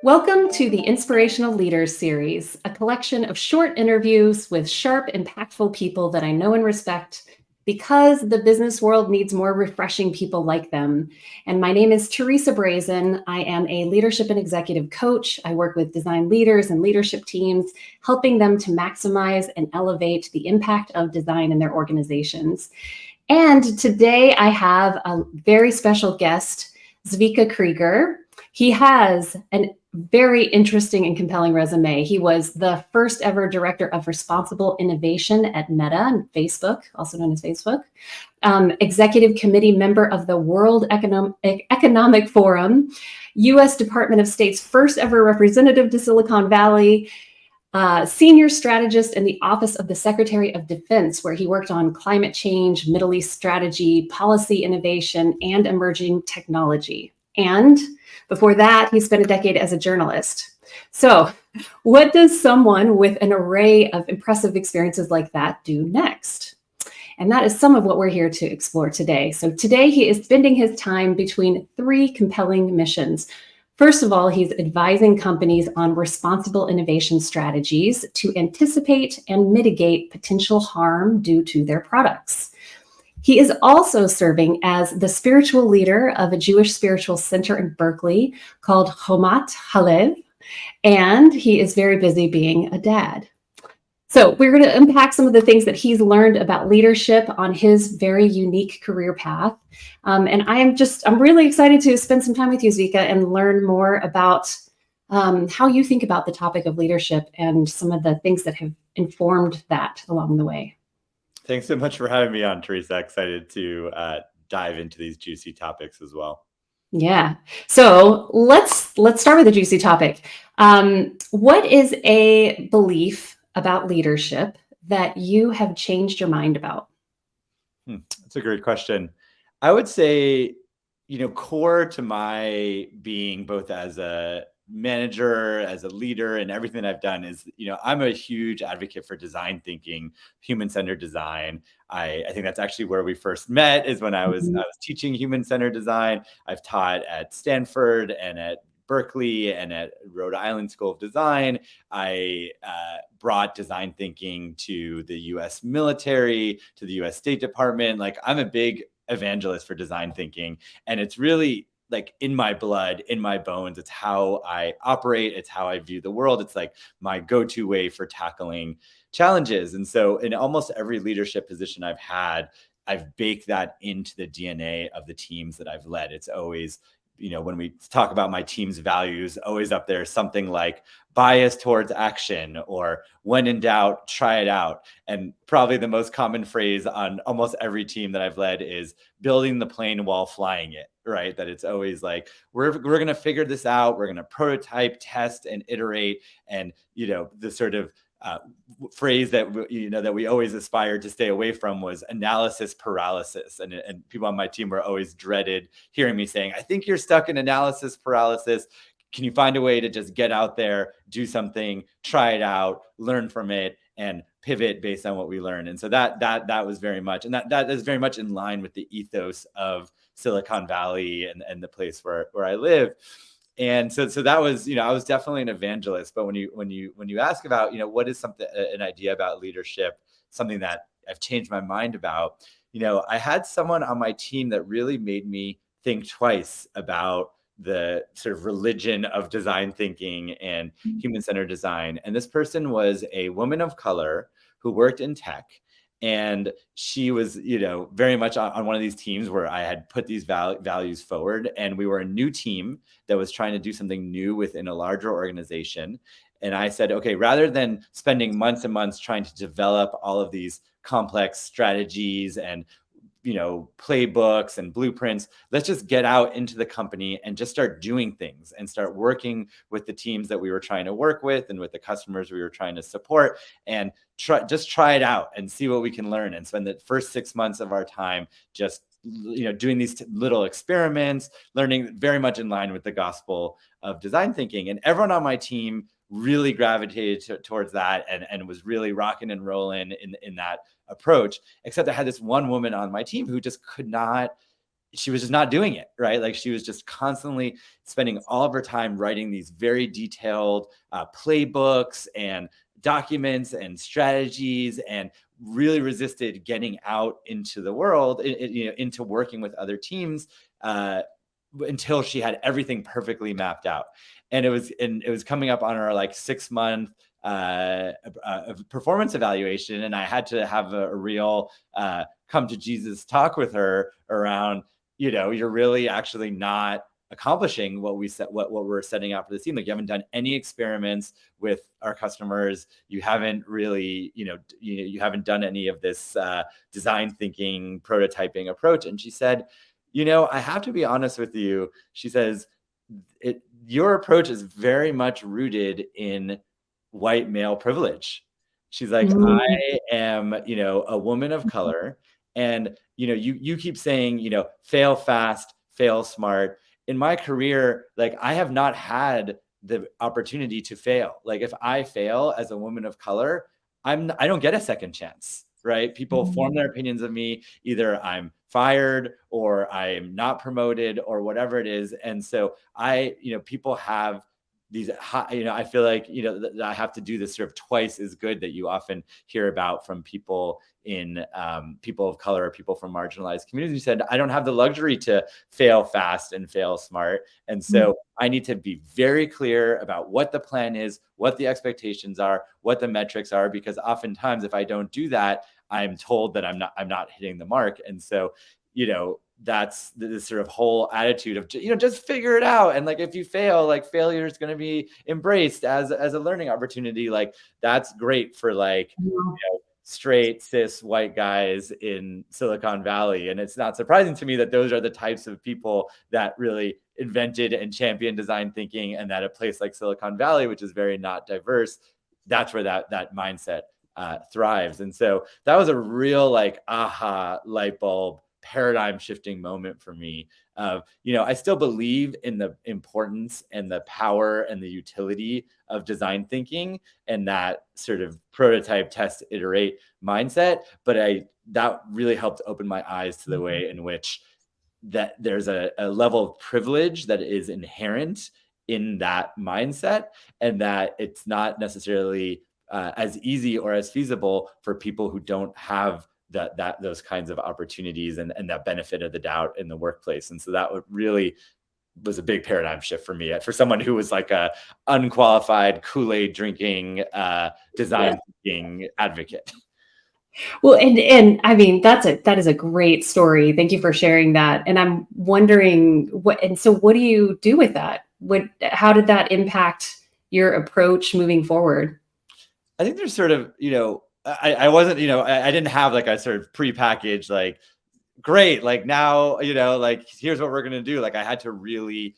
Welcome to the Inspirational Leaders series, a collection of short interviews with sharp, impactful people that I know and respect because the business world needs more refreshing people like them. And my name is Teresa Brazen. I am a leadership and executive coach. I work with design leaders and leadership teams, helping them to maximize and elevate the impact of design in their organizations. And today I have a very special guest, Zvika Krieger. He has an very interesting and compelling resume. He was the first ever director of responsible innovation at Meta and Facebook, also known as Facebook, executive committee member of the World Economic Forum, U.S. Department of State's first ever representative to Silicon Valley, senior strategist in the Office of the Secretary of Defense, where he worked on climate change, Middle East strategy, policy innovation, and emerging technology. And before that, he spent a decade as a journalist. So, what does someone with an array of impressive experiences like that do next? And that is some of what we're here to explore today. So today he is spending his time between three compelling missions. First of all, he's advising companies on responsible innovation strategies to anticipate and mitigate potential harm due to their products. He is also serving as the spiritual leader of a Jewish spiritual center in Berkeley called Chochmat HaLev, and he is very busy being a dad. So we're going to unpack some of the things that he's learned about leadership on his very unique career path. And I'm really excited to spend some time with you, Zvika, and learn more about how you think about the topic of leadership and some of the things that have informed that along the way. Thanks so much for having me on, Teresa. Excited to dive into these juicy topics as well. Yeah. So let's start with a juicy topic. What is a belief about leadership that you have changed your mind about? That's a great question. I would say, core to my being, both as a manager, as a leader, and everything I've done is, I'm a huge advocate for design thinking, human-centered design. I think that's actually where we first met, is when I was teaching human-centered design. I've taught at Stanford and at Berkeley and at Rhode Island School of Design. I brought design thinking to the US military, to the US State Department. Like, I'm a big evangelist for design thinking, and it's really like in my blood, in my bones. It's how I operate. It's how I view the world. It's like my go-to way for tackling challenges. And so in almost every leadership position I've had, I've baked that into the DNA of the teams that I've led. It's always, when we talk about my team's values, always up there, something like bias towards action, or when in doubt, try it out. And probably the most common phrase on almost every team that I've led is building the plane while flying it, right? That it's always like, we're going to figure this out. We're going to prototype, test, and iterate. And, the sort of phrase that that we always aspired to stay away from was analysis paralysis, and people on my team were always dreaded hearing me saying, I think you're stuck in analysis paralysis. Can you find a way to just get out there, do something, try it out, learn from it, and pivot based on what we learn? And so that was very much, and that is very much in line with the ethos of Silicon Valley and the place where I live. And so that was, I was definitely an evangelist. But when you ask about, what is an idea about leadership, something that I've changed my mind about, I had someone on my team that really made me think twice about the sort of religion of design thinking and human-centered design. And this person was a woman of color who worked in tech. And she was, very much on one of these teams where I had put these values forward. And we were a new team that was trying to do something new within a larger organization. And I said, okay, rather than spending months and months trying to develop all of these complex strategies and playbooks and blueprints, let's just get out into the company and just start doing things and start working with the teams that we were trying to work with and with the customers we were trying to support, and try it out and see what we can learn, and spend the first 6 months of our time just doing these little experiments, learning, very much in line with the gospel of design thinking. And everyone on my team really gravitated towards that and was really rocking and rolling in that approach, except I had this one woman on my team who just could not she was just not doing it, right? Like she was just constantly spending all of her time writing these very detailed playbooks and documents and strategies, and really resisted getting out into the world, into working with other teams, until she had everything perfectly mapped out. And it was coming up on our like 6-month performance evaluation, and I had to have a real come to Jesus talk with her around, you're really actually not accomplishing what we're setting out for the team. Like, you haven't done any experiments with our customers. You haven't really, you haven't done any of this design thinking, prototyping approach. And she said, I have to be honest with you. She says, your approach is very much rooted in white male privilege. She's like, I am, a woman of color. And, you keep saying, fail fast, fail smart. In my career, like, I have not had the opportunity to fail. Like, if I fail as a woman of color, I don't get a second chance, right? People form their opinions of me. Either I'm fired or I'm not promoted or whatever it is. And so people have these, I feel like, that I have to do this sort of twice as good that you often hear about from people in people of color or people from marginalized communities. You said, I don't have the luxury to fail fast and fail smart. And so I need to be very clear about what the plan is, what the expectations are, what the metrics are, because oftentimes if I don't do that, I'm told that I'm not hitting the mark. And so, that's this sort of whole attitude of, just figure it out. And like, if you fail, like, failure is going to be embraced as a learning opportunity. Like, that's great for like, straight cis white guys in Silicon Valley. And it's not surprising to me that those are the types of people that really invented and championed design thinking, and that a place like Silicon Valley, which is very not diverse, that's where that mindset thrives. And so that was a real like aha light bulb paradigm shifting moment for me. I still believe in the importance and the power and the utility of design thinking and that sort of prototype, test, iterate mindset. But that really helped open my eyes to the way in which that there's a level of privilege that is inherent in that mindset, and that it's not necessarily as easy or as feasible for people who don't have those kinds of opportunities and that benefit of the doubt in the workplace. And so that really was a big paradigm shift for me, for someone who was like a unqualified Kool-Aid drinking design thinking advocate. Well, and I mean, that is a great story. Thank you for sharing that. And I'm wondering what do you do with that? How did that impact your approach moving forward? I think there's sort of, I wasn't, I didn't have like a sort of prepackaged, like, great, like now, like, here's what we're going to do. Like, I had to really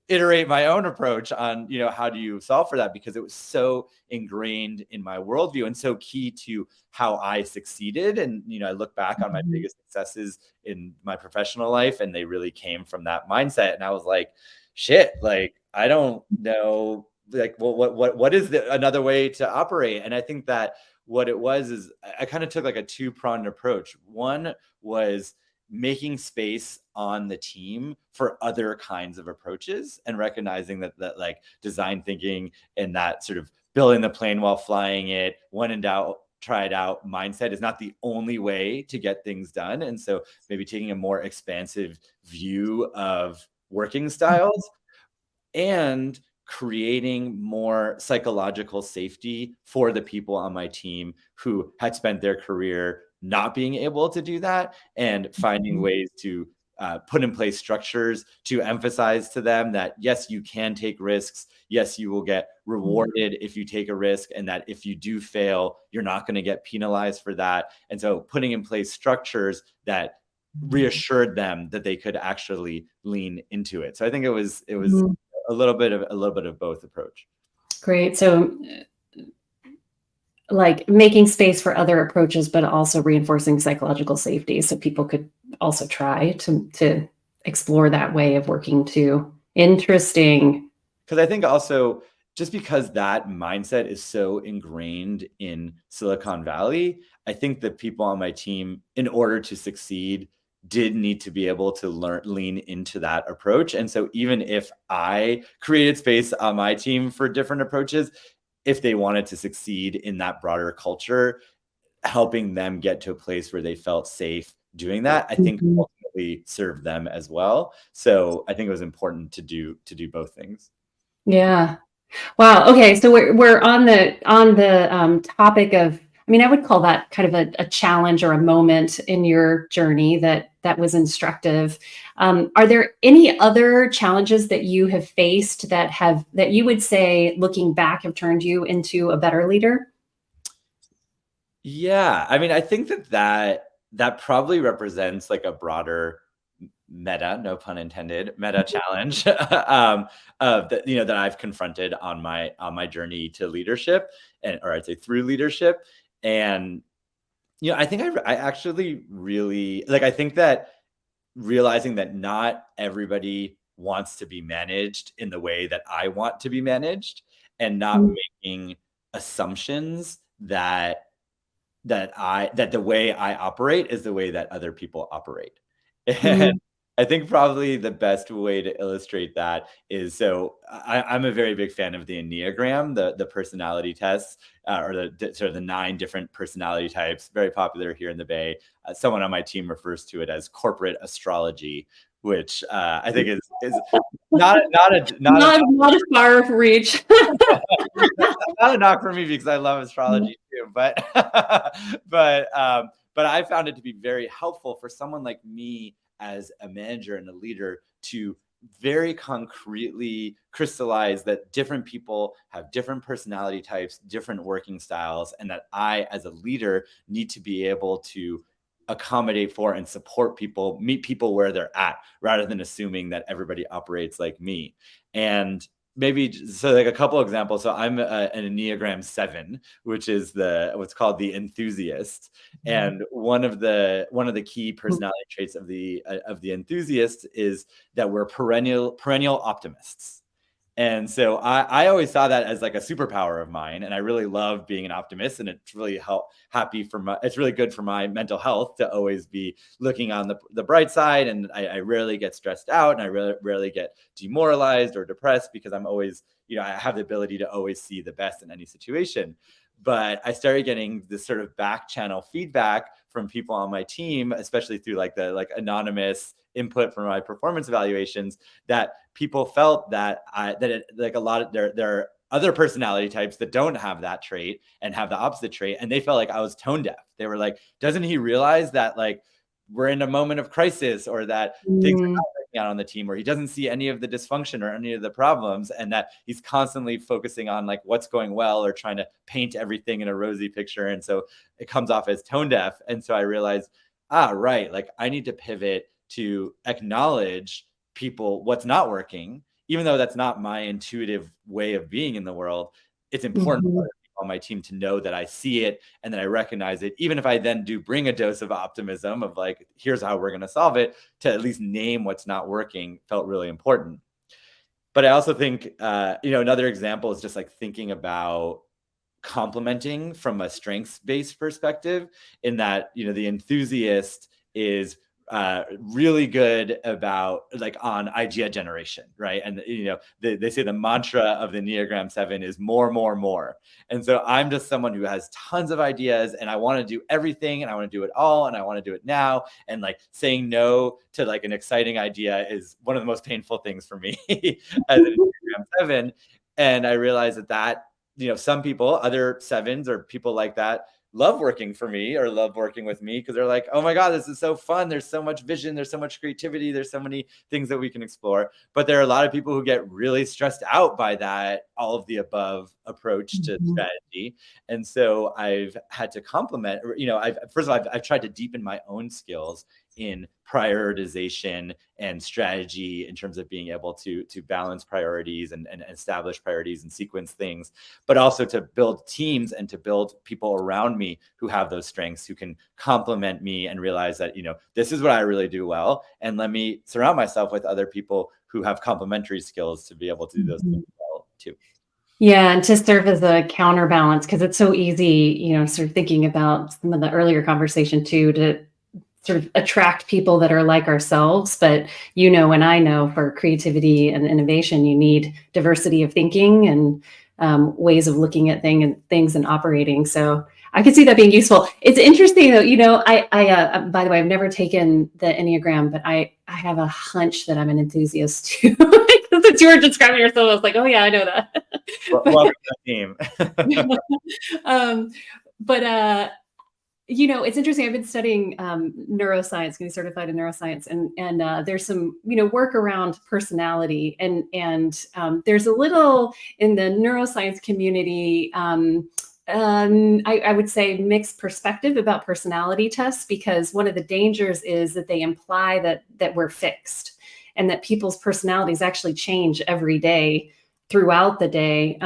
iterate my own approach on, how do you solve for that? Because it was so ingrained in my worldview and so key to how I succeeded. And, I look back on my biggest successes in my professional life, and they really came from that mindset. And I was like, shit, like, I don't know, like, what is another way to operate? And I think that what it was is I kind of took like a two-pronged approach. One was making space on the team for other kinds of approaches, and recognizing that like design thinking and that sort of building the plane while flying it, when in doubt, try it out mindset is not the only way to get things done. And so maybe taking a more expansive view of working styles and creating more psychological safety for the people on my team who had spent their career not being able to do that, and finding ways to put in place structures to emphasize to them that, yes, you can take risks. Yes, you will get rewarded if you take a risk, and that if you do fail, you're not going to get penalized for that. And so putting in place structures that reassured them that they could actually lean into it. So I think it was a little bit of both approach. Great. So like making space for other approaches, but also reinforcing psychological safety so people could also try to explore that way of working too. Interesting. Because I think also, just because that mindset is so ingrained in Silicon Valley, I think that people on my team, in order to succeed, did need to be able to lean into that approach. And so even if I created space on my team for different approaches, if they wanted to succeed in that broader culture, helping them get to a place where they felt safe doing that, I think Mhm. ultimately served them as well. So I think it was important to do both things. Yeah. Wow. Okay. So we're on the topic of. I mean, I would call that kind of a challenge or a moment in your journey that was instructive. Are there any other challenges that you have faced that you would say, looking back, have turned you into a better leader? Yeah, I mean, I think that probably represents like a broader meta, no pun intended, meta challenge that that I've confronted on my journey to leadership, and or I'd say through leadership. And I think I actually really like. I think that realizing that not everybody wants to be managed in the way that I want to be managed, and not Mm. making assumptions that the way I operate is the way that other people operate. And Mm. I think probably the best way to illustrate that is, so I'm a very big fan of the Enneagram, the personality tests, or sort of the 9 different personality types, very popular here in the Bay. Someone on my team refers to it as corporate astrology, which I think is not a Not a far reach. not a knock for me because I love astrology too, but but I found it to be very helpful for someone like me as a manager and a leader to very concretely crystallize that different people have different personality types, different working styles, and that I, as a leader, need to be able to accommodate for and support people, meet people where they're at, rather than assuming that everybody operates like me. And so like a couple examples. So I'm an Enneagram 7, which is what's called the enthusiast. And one of the key personality traits of the enthusiast is that we're perennial optimists. And so I always saw that as like a superpower of mine, and I really love being an optimist, and it's really it's really good for my mental health to always be looking on the bright side, and I rarely get stressed out, and I rarely get demoralized or depressed because I'm always, I have the ability to always see the best in any situation. But I started getting this sort of back channel feedback from people on my team, especially through like the anonymous input from my performance evaluations, that people felt that like a lot of there are other personality types that don't have that trait and have the opposite trait, and they felt like I was tone deaf. They were like, doesn't he realize that like we're in a moment of crisis, or that things are Mm. not working out on the team, or he doesn't see any of the dysfunction or any of the problems, and that he's constantly focusing on like what's going well, or trying to paint everything in a rosy picture, and so it comes off as tone deaf. And so I realized, right, like I need to pivot to acknowledge what's not working, even though that's not my intuitive way of being in the world. It's important for Mhm. other people on my team to know that I see it and that I recognize it, even if I then do bring a dose of optimism of like, here's how we're going to solve it. To at least name what's not working felt really important. But I also think, another example is just like thinking about complementing from a strengths-based perspective, in that, the enthusiast is really good about like on idea generation, right? And they say the mantra of the Enneagram 7 is more, more, more. And so I'm just someone who has tons of ideas, and I want to do everything, and I want to do it all, and I want to do it now. And like saying no to like an exciting idea is one of the most painful things for me as an Enneagram 7. And I realized that some people, other 7s or people like that, love working for me or love working with me because they're like, oh my God, this is so fun. There's so much vision. There's so much creativity. There's so many things that we can explore. But there are a lot of people who get really stressed out by that all of the above approach to Mhm. strategy. And so I've had to complement, first of all, I've tried to deepen my own skills in prioritization and strategy, in terms of being able to balance priorities and establish priorities and sequence things, but also to build teams and to build people around me who have those strengths, who can complement me, and realize that, this is what I really do well. And let me surround myself with other people who have complementary skills to be able to do those things Mhm. well too. Yeah, and to serve as a counterbalance, because it's so easy, sort of thinking about some of the earlier conversation too, to sort of attract people that are like ourselves. But and I know for creativity and innovation, you need diversity of thinking and ways of looking at things and operating. So I could see that being useful. It's interesting though, I by the way, I've never taken the Enneagram, but I have a hunch that I'm an enthusiast too. Since you were describing yourself, I was like, oh yeah, I know that. Welcome to the team. But it's interesting. I've been studying neuroscience, getting certified in neuroscience, and there's some work around personality, and there's a little in the neuroscience community. I would say mixed perspective about personality tests, because one of the dangers is that they imply that we're fixed, and that people's personalities actually change every day throughout the day.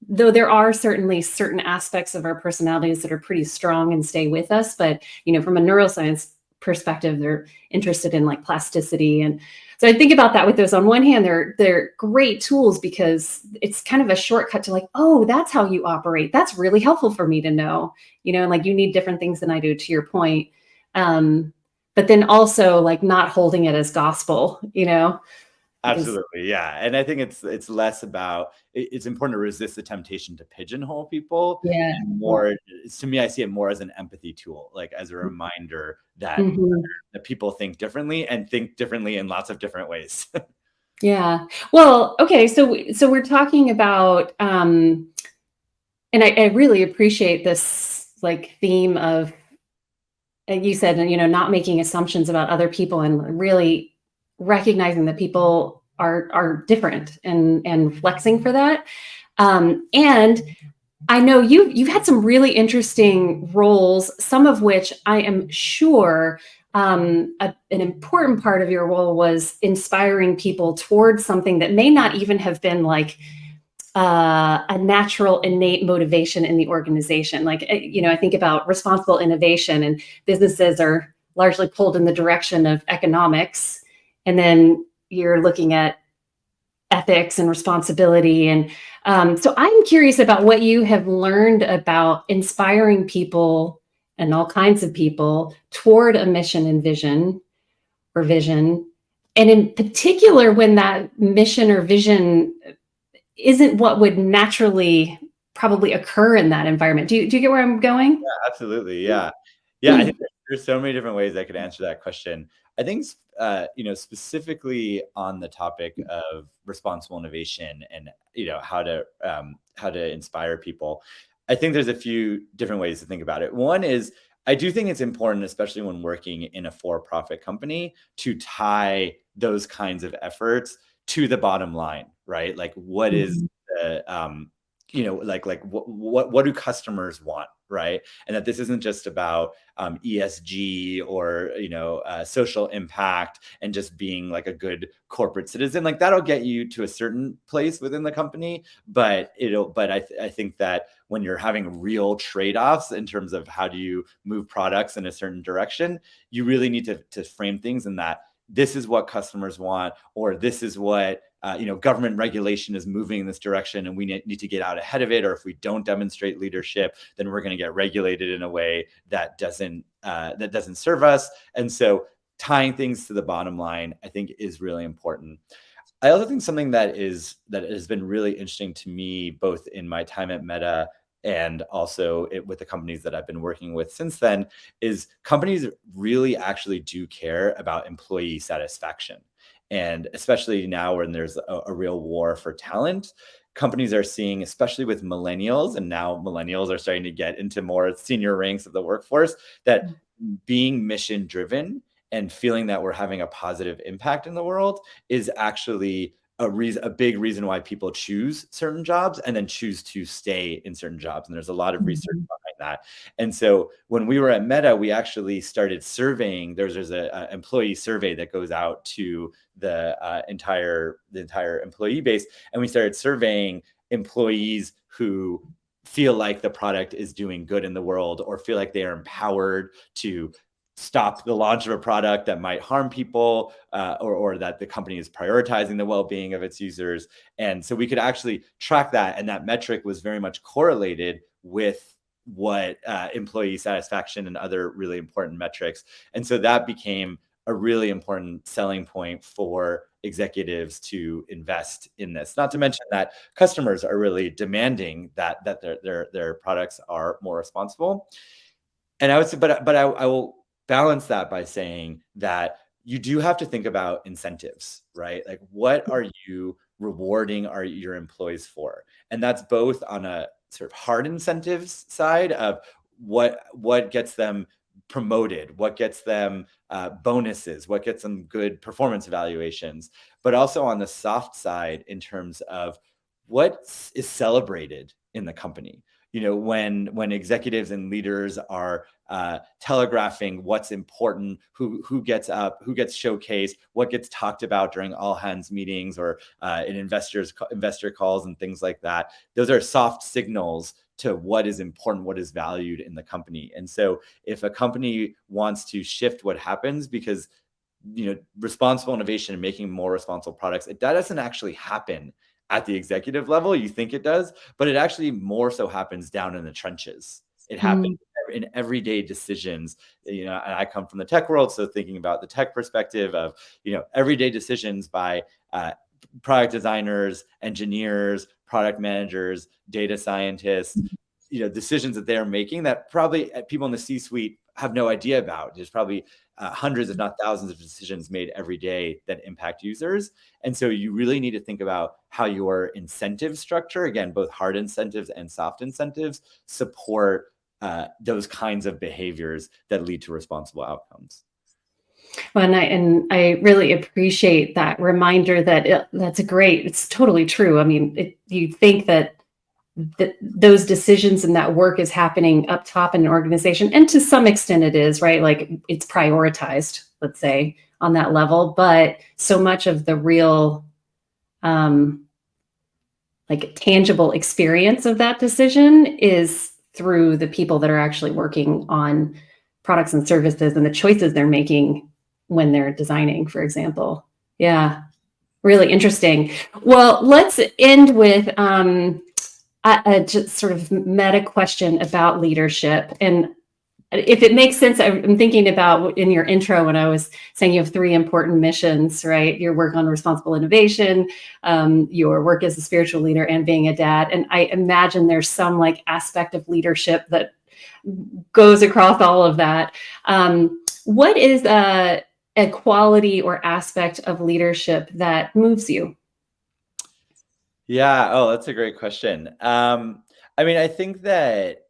Though there are certainly certain aspects of our personalities that are pretty strong and stay with us, but from a neuroscience perspective, they're interested in like plasticity. And so I think about that with those. On one hand, they're great tools because it's kind of a shortcut to like, oh, that's how you operate. That's really helpful for me to know, and like you need different things than I do, to your point. But then also like not holding it as gospel, because Absolutely. Yeah. And I think it's less about, it's important to resist the temptation to pigeonhole people. yeah. And more, to me, I see it more as an empathy tool, like as a reminder that, Mhm. that people think differently and think differently in lots of different ways. Yeah. Well, okay. So we're talking about, and I really appreciate this like theme of, you said, not making assumptions about other people and really recognizing that people are different and flexing for that. And I know you've had some really interesting roles, some of which I am sure an important part of your role was inspiring people towards something that may not even have been like a natural innate motivation in the organization. Like, I think about responsible innovation, and businesses are largely pulled in the direction of economics. And then you're looking at ethics and responsibility. And so I'm curious about what you have learned about inspiring people and all kinds of people toward a mission and vision or vision. And in particular, when that mission or vision isn't what would naturally probably occur in that environment. Do you get where I'm going? Yeah, absolutely. Yeah. Yeah. I think there's so many different ways I could answer that question. I think, specifically on the topic of responsible innovation and, how to inspire people. I think there's a few different ways to think about it. One is, I do think it's important, especially when working in a for-profit company, to tie those kinds of efforts to the bottom line, right? Like, what is the, like what do customers want, right? And that this isn't just about ESG or social impact and just being like a good corporate citizen. Like that'll get you to a certain place within the company, but I think that when you're having real trade-offs in terms of how do you move products in a certain direction, you really need to frame things in that this is what customers want, or this is what government regulation is moving in this direction, and we need to get out ahead of it. Or if we don't demonstrate leadership, then we're going to get regulated in a way that doesn't serve us. And so, tying things to the bottom line, I think, is really important. I also think something that has been really interesting to me, both in my time at Meta and also with the companies that I've been working with since then, is companies really actually do care about employee satisfaction. And especially now when there's a real war for talent, companies are seeing, especially with millennials, and now millennials are starting to get into more senior ranks of the workforce, that being mission driven and feeling that we're having a positive impact in the world is actually a big reason why people choose certain jobs and then choose to stay in certain jobs. And there's a lot of research behind that. And so when we were at Meta, we actually started surveying. There's a employee survey that goes out to the entire employee base, and we started surveying employees who feel like the product is doing good in the world, or feel like they are empowered to stop the launch of a product that might harm people, or that the company is prioritizing the well-being of its users. And so we could actually track that, and that metric was very much correlated with what employee satisfaction and other really important metrics. And so that became a really important selling point for executives to invest in this. Not to mention that customers are really demanding that their products are more responsible. And I would say, but I will balance that by saying that you do have to think about incentives, right? Like, what are you rewarding your employees for? And that's both on a sort of hard incentives side of what gets them promoted, what gets them bonuses, what gets them good performance evaluations, but also on the soft side in terms of what is celebrated in the company. When executives and leaders are telegraphing what's important, who gets up, who gets showcased, what gets talked about during all hands meetings or in investor calls and things like that. Those are soft signals to what is important, what is valued in the company. And so if a company wants to shift what happens because responsible innovation and making more responsible products, that doesn't actually happen at the executive level. You think it does, but it actually more so happens down in the trenches. It happens in everyday decisions. And I come from the tech world, so thinking about the tech perspective of everyday decisions by product designers, engineers, product managers, data scientists, decisions that they're making that probably people in the C-suite have no idea about. There's probably hundreds, if not thousands, of decisions made every day that impact users. And so you really need to think about how your incentive structure, again, both hard incentives and soft incentives, support those kinds of behaviors that lead to responsible outcomes. Well, and I really appreciate that reminder that's great. It's totally true. I mean, you think that those decisions and that work is happening up top in an organization, and to some extent it is, right? Like, it's prioritized, let's say, on that level, but so much of the real like tangible experience of that decision is through the people that are actually working on products and services and the choices they're making when they're designing, for example. Yeah, really interesting. Well, let's end with a just sort of meta question about leadership. And if it makes sense, I'm thinking about in your intro when I was saying you have 3 important missions, right? Your work on responsible innovation, your work as a spiritual leader, and being a dad. And I imagine there's some like aspect of leadership that goes across all of that. What is a quality or aspect of leadership that moves you? Yeah. Oh, that's a great question. I mean, I think that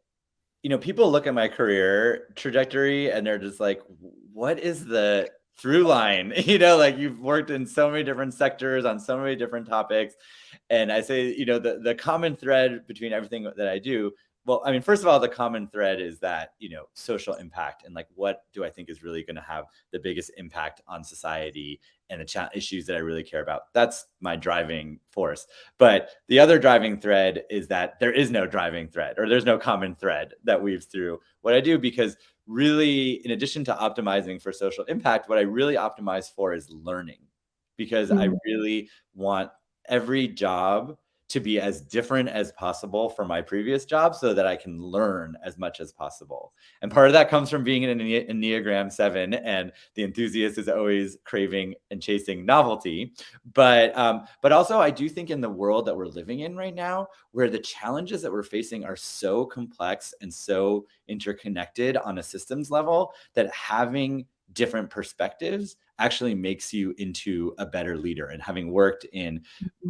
people look at my career trajectory and they're just like, what is the through line? Like, you've worked in so many different sectors on so many different topics. And I say, the common thread between everything that I do, well, I mean, first of all, the common thread is that, social impact, and like, what do I think is really going to have the biggest impact on society and the issues that I really care about. That's my driving force. But the other driving thread is that there is no driving thread, or there's no common thread that weaves through what I do, because really, in addition to optimizing for social impact, what I really optimize for is learning, because I really want every job to be as different as possible from my previous job so that I can learn as much as possible. And part of that comes from being in Enneagram 7, and the enthusiast is always craving and chasing novelty. But also, I do think in the world that we're living in right now, where the challenges that we're facing are so complex and so interconnected on a systems level, that having different perspectives actually makes you into a better leader. And having worked in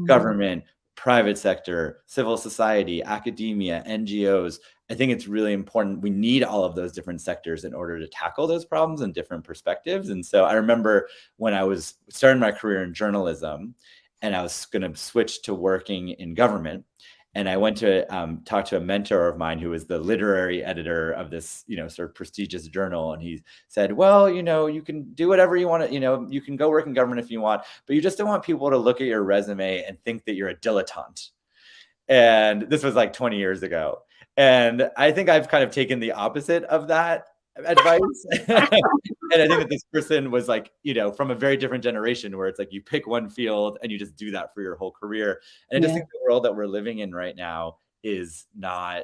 government, private sector, civil society, academia, NGOs, I think it's really important. We need all of those different sectors in order to tackle those problems and different perspectives. And so I remember when I was starting my career in journalism and I was going to switch to working in government, and I went to talk to a mentor of mine who was the literary editor of this, sort of prestigious journal. And he said, well, you can do whatever you want to, you can go work in government if you want, but you just don't want people to look at your resume and think that you're a dilettante. And this was like 20 years ago. And I think I've kind of taken the opposite of that advice. And I think that this person was like, from a very different generation, where it's like you pick one field and you just do that for your whole career. And I just think the world that we're living in right now is not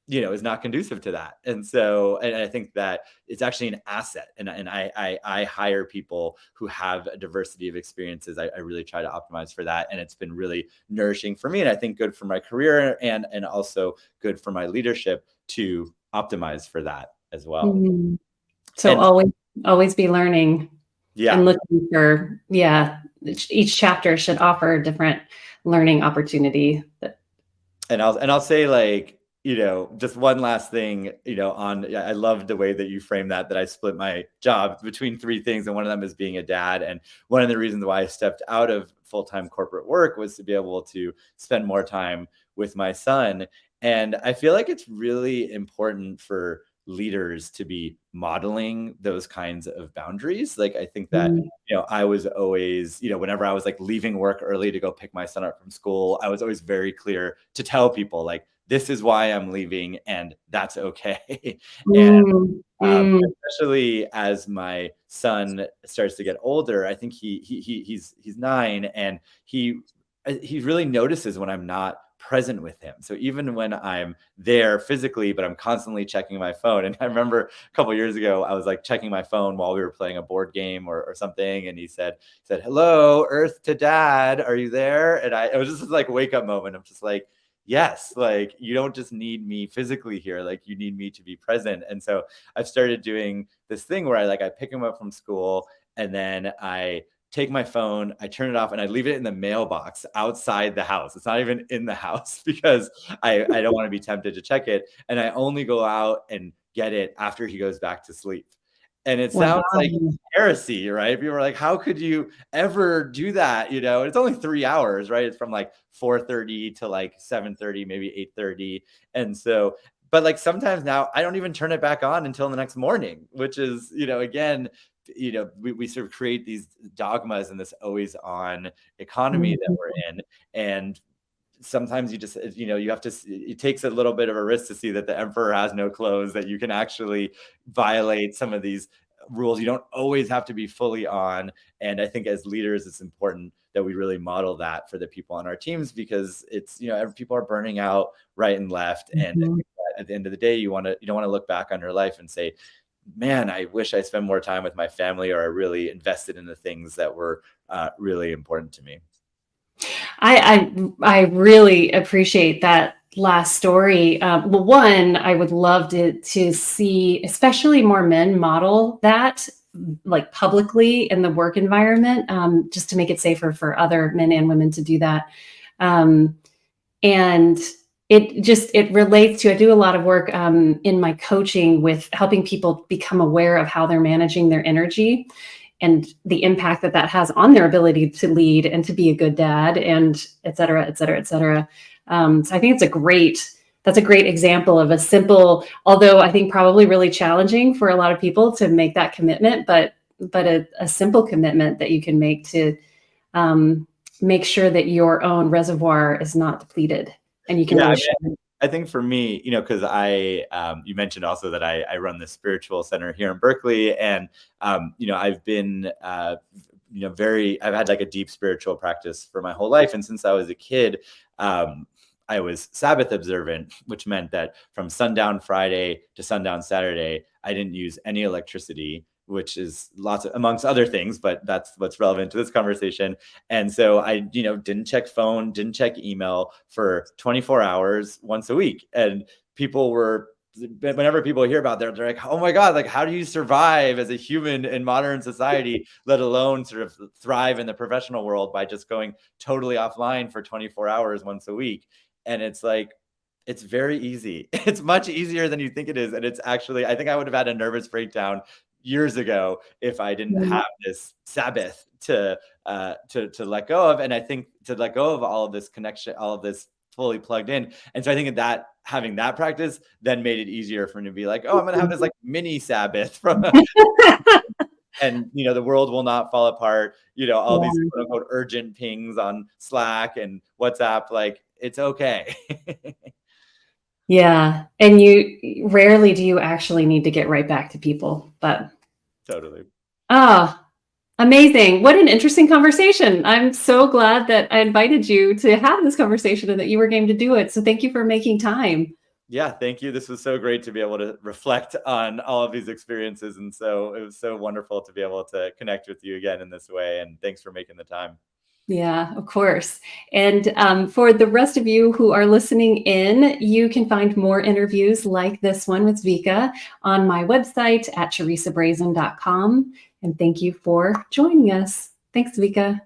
is not conducive to that. And so, and I think that it's actually an asset. And I hire people who have a diversity of experiences. I really try to optimize for that. And it's been really nourishing for me. And I think good for my career and also good for my leadership to optimize for that as well. Mhm. So And always be learning and yeah, looking for, each chapter should offer a different learning opportunity. and I'll say, like, just one last thing, I love the way that you frame that I split my job between three things. And one of them is being a dad. And one of the reasons why I stepped out of full-time corporate work was to be able to spend more time with my son. And I feel like it's really important for leaders to be modeling those kinds of boundaries. Like, I think that, Mm. I was always, whenever I was like leaving work early to go pick my son up from school, I was always very clear to tell people, like, this is why I'm leaving, and that's okay. And Mm. Mm. especially as my son starts to get older, I think he's 9, and he really notices when I'm not present with him. So even when I'm there physically, but I'm constantly checking my phone. And I remember a couple of years ago, I was like checking my phone while we were playing a board game or something, and he said, "Hello, Earth to Dad, are you there?" And it was just this like wake up moment. I'm just like, yes, like, you don't just need me physically here, like, you need me to be present. And so I've started doing this thing where I pick him up from school, and then I take my phone, I turn it off, and I leave it in the mailbox outside the house. It's not even in the house because I don't want to be tempted to check it. And I only go out and get it after he goes back to sleep. And it Wow. sounds like heresy, right? People are like, how could you ever do that? It's only 3 hours, right? It's from like 4:30 to like 7:30, maybe 8:30. And so, but like sometimes now I don't even turn it back on until the next morning, which is, again, we sort of create these dogmas in this always on economy that we're in. And sometimes you just, you have to, it takes a little bit of a risk to see that the emperor has no clothes, that you can actually violate some of these rules. You don't always have to be fully on. And I think as leaders, it's important that we really model that for the people on our teams, because it's, people are burning out right and left. And I think that at the end of the day, you don't want to look back on your life and say, man, I wish I spent more time with my family, or I really invested in the things that were really important to me. I really appreciate that last story. Well, one, I would love to see, especially more men model that, like publicly in the work environment, just to make it safer for other men and women to do that. And it relates to, I do a lot of work in my coaching with helping people become aware of how they're managing their energy and the impact that has on their ability to lead and to be a good dad, and et cetera, et cetera, et cetera. So I think that's a great example of a simple, although I think probably really challenging for a lot of people to make that commitment, but a simple commitment that you can make to make sure that your own reservoir is not depleted, and you can really I think for me, because you mentioned also that I run the spiritual center here in Berkeley, and I've been I've had like a deep spiritual practice for my whole life, and since I was a kid, I was Sabbath observant, which meant that from sundown Friday to sundown Saturday, I didn't use any electricity, which is amongst other things, but that's what's relevant to this conversation. And so I, didn't check phone, didn't check email for 24 hours once a week. And whenever people hear about that, they're like, oh my God, like, how do you survive as a human in modern society, let alone sort of thrive in the professional world by just going totally offline for 24 hours once a week? And it's like, it's very easy. It's much easier than you think it is. And it's actually, I think I would have had a nervous breakdown years ago if I didn't have this Sabbath to let go of. And I think to let go of all of this connection, all of this fully plugged in. And so I think that having that practice then made it easier for me to be like, oh, I'm going to have this like mini Sabbath and the world will not fall apart. All these quote unquote urgent pings on Slack and WhatsApp, like, it's okay. Yeah. And you rarely do you actually need to get right back to people, but Totally. Amazing. What an interesting conversation. I'm so glad that I invited you to have this conversation and that you were game to do it. So thank you for making time. Yeah, thank you. This was so great to be able to reflect on all of these experiences. And so it was so wonderful to be able to connect with you again in this way. And thanks for making the time. Yeah, of course. And for the rest of you who are listening in, you can find more interviews like this one with Zvika on my website at theresabrazen.com. And thank you for joining us. Thanks, Zvika.